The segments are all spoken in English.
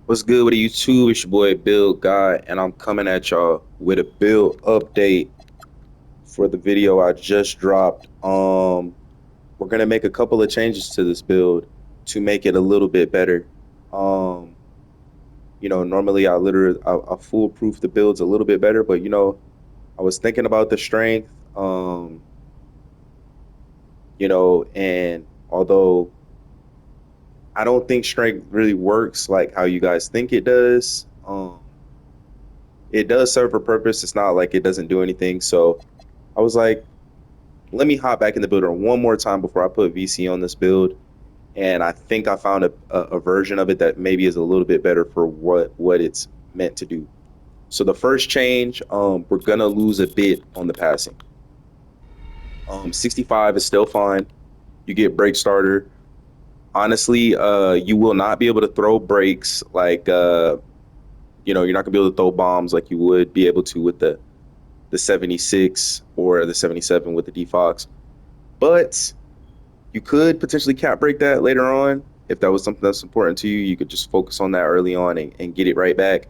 What's good with YouTube? It's your boy Bill Guy, and I'm coming at y'all with a build update for the video I just dropped. We're gonna make a couple of changes to this build to make it a little bit better. Um, normally I foolproof the builds a little bit better, but I was thinking about the strength. And although I don't think strength really works like how you guys think it does, it does serve a purpose. It's not like it doesn't do anything. So I was like, let me hop back in the builder one more time before I put VC on this build. And I think I found a version of it that maybe is a little bit better for what it's meant to do. So the first change, we're gonna lose a bit on the passing. 65 is still fine. You get break starter. Honestly, you will not be able to throw breaks like you're not gonna be able to throw bombs like you would be able to with the 76 or the 77 with the D-Fox. But you could potentially cap break that later on. If that was something that's important to you, you could just focus on that early on and get it right back.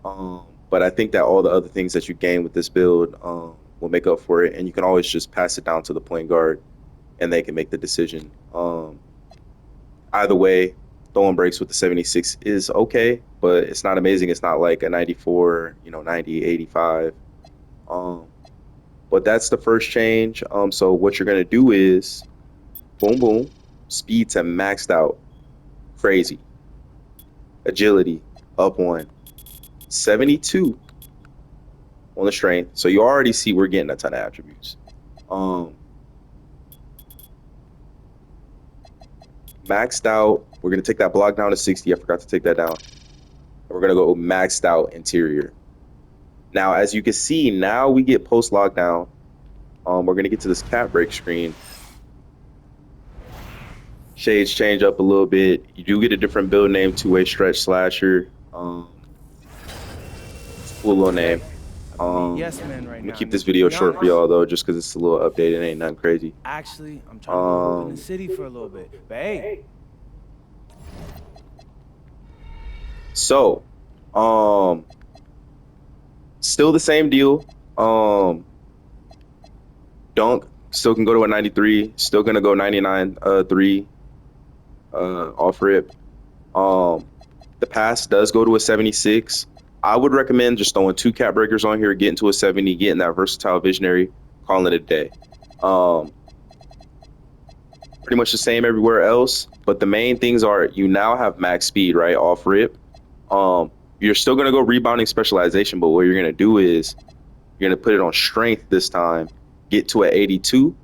But I think that all the other things that you gain with this build will make up for it. And you can always just pass it down to the point guard and they can make the decision. Either way, throwing breaks with the 76 is okay, but it's not amazing. It's not like a 94, 90, 85. Um, But that's the first change. So what you're gonna do is boom, boom, speed to maxed out, crazy, agility up one, 72 on the strength. So you already see we're getting a ton of attributes. Um, Maxed out. We're gonna take that block down to 60. I forgot to take that down. We're gonna go maxed out interior. Now, as you can see, now we get post lockdown. We're gonna get to this cap break screen. Shades change up a little bit. You do get a different build name, two-way stretch slasher. Cool little name. Hey, I'm being Um, yes man right I'm gonna now, keep and this to video be short for honest, y'all though, just because it's a little updated. It ain't nothing crazy. actually, I'm trying to go hoop in the Um, city for a little bit. But hey, so, um, still the same deal. Um, Dunk still can go to a 93. Still gonna go 99 3 off rip. Um, the pass does go to a 76. I would recommend just throwing two cap breakers on here, getting to a 70, getting that versatile visionary, calling it a day. Um, Pretty much the same everywhere else, but the main things are you now have max speed, right? Off rip. You're still gonna go rebounding specialization, but what you're gonna do is you're gonna put it on strength this time, get to an 82.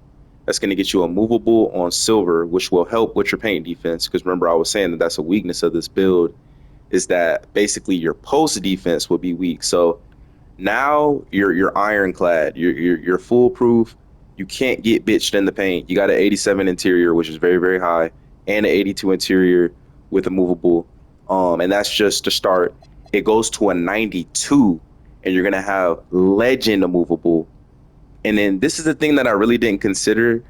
That's gonna get you a movable on silver, which will help with your paint defense. Because remember, I was saying that that's a weakness of this build, is that basically your post defense will be weak. So now you're ironclad. You're foolproof. You can't get bitched in the paint. You got an 87 interior, which is very very high, and an 82 interior with a movable. And that's just to start. It goes to a 92, and you're gonna have legend movable. And then this is the thing that I really didn't consider.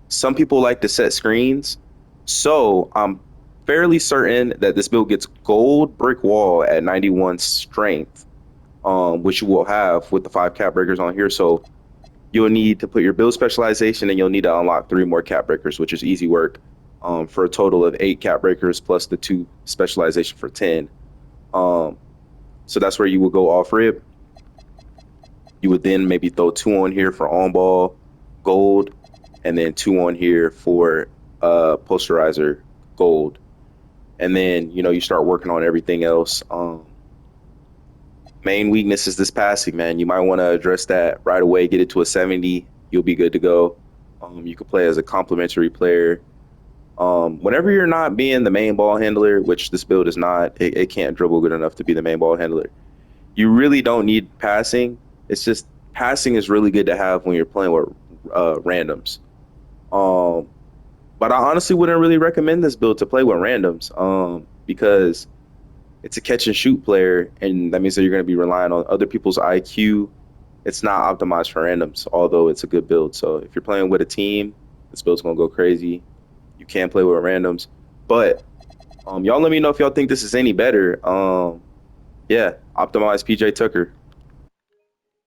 Some people like to set screens, so I'm fairly certain that this build gets gold brick wall at 91 strength, which you will have with the five cap breakers on here. So you'll need to put your build specialization and you'll need to unlock three more cap breakers, which is easy work, for a total of eight cap breakers plus the two specialization for 10. Um, so that's where you will go off rip. You would then maybe throw two on here for on ball gold, and then two on here for posterizer gold. And then you start working on everything else. Main weakness is this passing, man. You might want to address that right away. Get it to a 70. You'll be good to go. You could play as a complementary player. Whenever you're not being the main ball handler, which this build is not, it can't dribble good enough to be the main ball handler. You really don't need passing. It's just passing is really good to have when you're playing with randoms. Um, but I honestly wouldn't really recommend this build to play with randoms, because it's a catch and shoot player, and that means that you're going to be relying on other people's IQ. It's not optimized for randoms, although it's a good build. So if you're playing with a team, this build's going to go crazy. You can play with randoms, but Y'all let me know if y'all think this is any better. Yeah, optimize PJ Tucker.